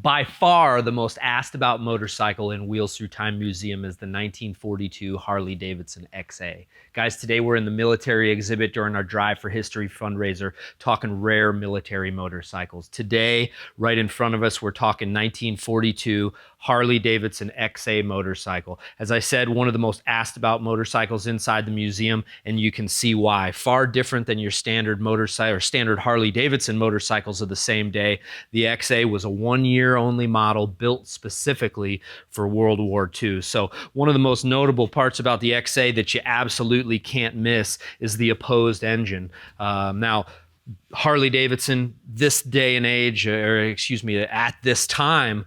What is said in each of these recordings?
By far, the most asked about motorcycle in Wheels Through Time Museum is the 1942 Harley-Davidson XA. Guys, today we're in the military exhibit during our Drive for History fundraiser, talking rare military motorcycles. Today, right in front of us, we're talking 1942 Harley-Davidson XA motorcycle. As I said, one of the most asked about motorcycles inside the museum, and you can see why. Far different than your standard motorcycle or standard Harley-Davidson motorcycles of the same day. The XA was a one-year only model built specifically for World War II. So one of the most notable parts about the XA that you absolutely can't miss is the opposed engine. Now, Harley-Davidson, this day and age, or excuse me, at this time,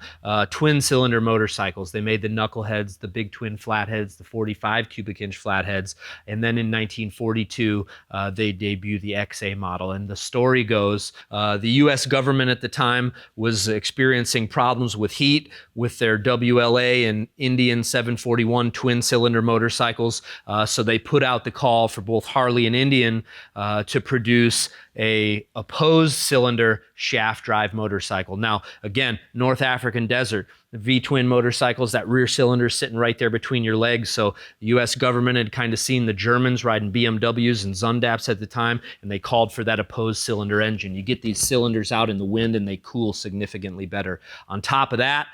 twin-cylinder motorcycles. They made the knuckleheads, the big twin flatheads, the 45 cubic inch flatheads, and then in 1942, they debuted the XA model. And the story goes, the U.S. government at the time was experiencing problems with heat with their WLA and Indian 741 twin-cylinder motorcycles, so they put out the call for both Harley and Indian to produce a opposed cylinder shaft drive motorcycle. Now, again, North African desert, the V-twin motorcycles, that rear cylinder sitting right there between your legs. So the U.S. government had kind of seen the Germans riding BMWs and Zundaps at the time, and they called for that opposed cylinder engine. You get these cylinders out in the wind and they cool significantly better. On top of that,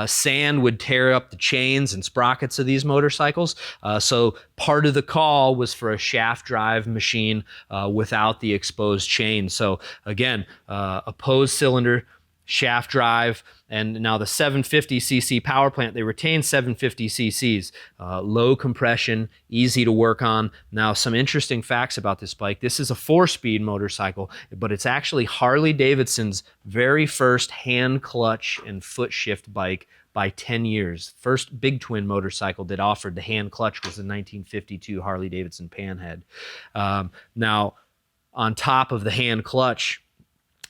sand would tear up the chains and sprockets of these motorcycles. So part of the call was for a shaft drive machine without the exposed chain. So again, opposed cylinder, shaft drive, and now the 750cc power plant, they retain 750cc's, low compression, easy to work on. Now, some interesting facts about this bike. This is a 4-speed motorcycle, but it's actually Harley-Davidson's very first hand clutch and foot shift bike by 10 years. First big twin motorcycle that offered the hand clutch was the 1952 Harley-Davidson Panhead. Now, on top of the hand clutch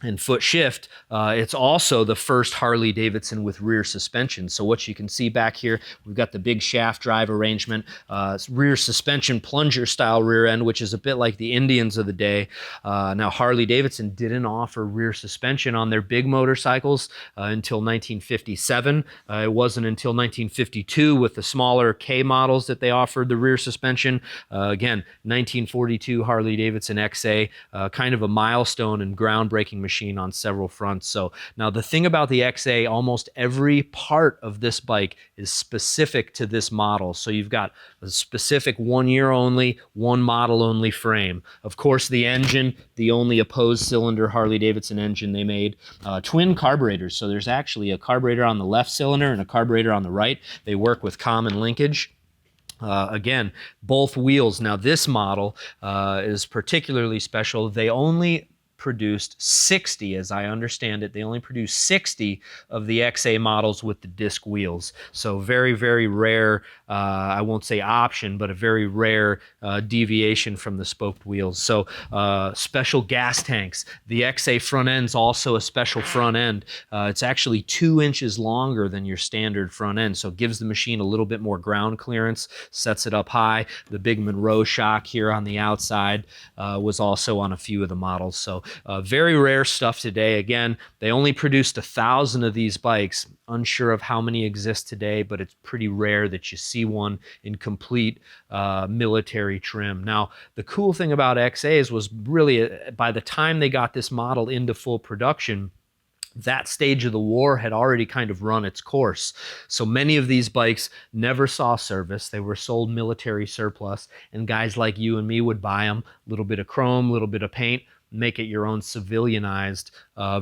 and foot shift, it's also the first Harley-Davidson with rear suspension. So what you can see back here, we've got the big shaft drive arrangement, rear suspension plunger style rear end, which is a bit like the Indians of the day. Now Harley-Davidson didn't offer rear suspension on their big motorcycles until 1957. It wasn't until 1952 with the smaller K models that they offered the rear suspension. Again, 1942 Harley-Davidson XA, kind of a milestone and groundbreaking machine on several fronts. So now the thing about the XA, almost every part of this bike is specific to this model. So you've got a specific 1 year only, one model only frame. Of course, the engine, the only opposed cylinder Harley-Davidson engine they made. Twin carburetors. So there's actually a carburetor on the left cylinder and a carburetor on the right. They work with common linkage. Again, both wheels. Now this model is particularly special. They only produced 60, as I understand it, they only produced 60 of the XA models with the disc wheels. So very, very rare, I won't say option, but a very rare deviation from the spoked wheels. So special gas tanks. The XA front end's also a special front end. It's actually 2 inches longer than your standard front end, so it gives the machine a little bit more ground clearance, sets it up high. The big Monroe shock here on the outside was also on a few of the models. So very rare stuff today. Again, they only produced 1,000 of these bikes. Unsure of how many exist today, but it's pretty rare that you see one in complete military trim. Now, the cool thing about XAs was really by the time they got this model into full production, that stage of the war had already kind of run its course. So many of these bikes never saw service. They were sold military surplus, and guys like you and me would buy them. A little bit of chrome, a little bit of paint, make it your own civilianized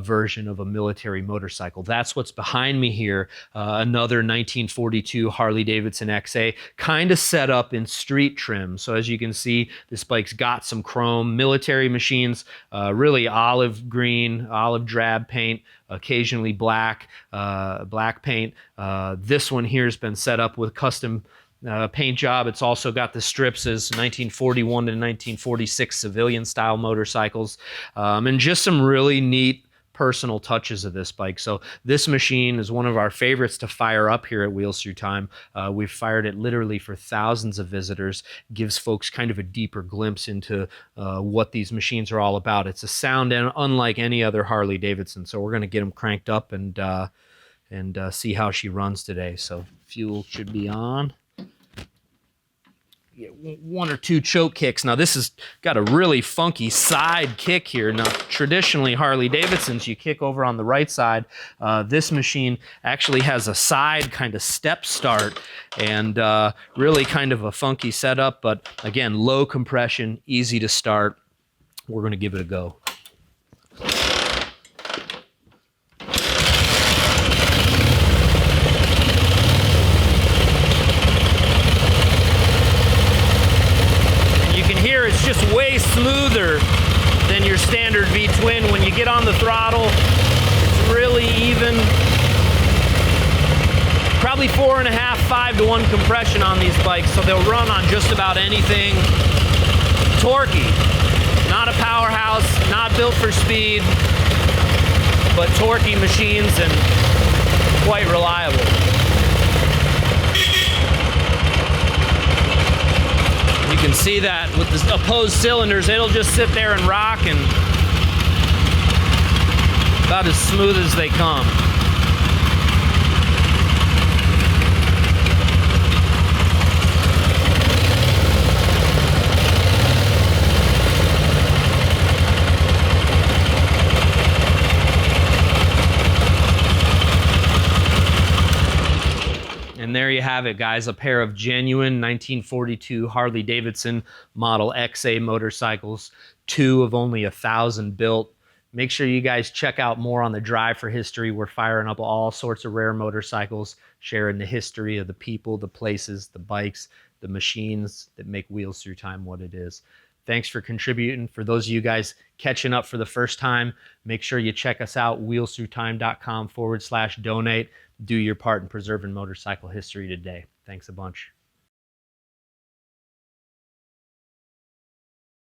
version of a military motorcycle. That's what's behind me here. Another 1942 Harley-Davidson XA, kind of set up in street trim. So as you can see, this bike's got some chrome. Military machines, really olive green, olive drab paint, occasionally black, black paint. This one here has been set up with custom paint job. It's also got the strips as 1941 to 1946 civilian style motorcycles, and just some really neat personal touches of this bike. So this machine is one of our favorites to fire up here at Wheels Through Time. We've fired it literally for thousands of visitors. Gives folks kind of a deeper glimpse into what these machines are all about. It's a sound unlike any other Harley-Davidson. So we're going to get them cranked up and and see how she runs today. So fuel should be on. Get one or two choke kicks. Now this has got a really funky side kick here. Now traditionally Harley-Davidsons, you kick over on the right side. This machine actually has a side kind of step start, and really kind of a funky setup, but again, low compression, easy to start. We're going to give it a go. It's just way smoother than your standard V-twin. When you get on the throttle, it's really even. Probably 4.5, 5 to 1 compression on these bikes, so they'll run on just about anything. Torquey, not a powerhouse, not built for speed, but torquey machines and quite reliable. You can see that with the opposed cylinders, it'll just sit there and rock, and about as smooth as they come. And there you have it, guys, a pair of genuine 1942 Harley-Davidson Model XA motorcycles, 2 of only 1,000 built. Make sure you guys check out more on the Drive for History. We're firing up all sorts of rare motorcycles, sharing the history of the people, the places, the bikes, the machines that make Wheels Through Time what it is. Thanks for contributing. For those of you guys catching up for the first time, make sure you check us out, wheelsthroughtime.com/donate. Do your part in preserving motorcycle history today. Thanks a bunch.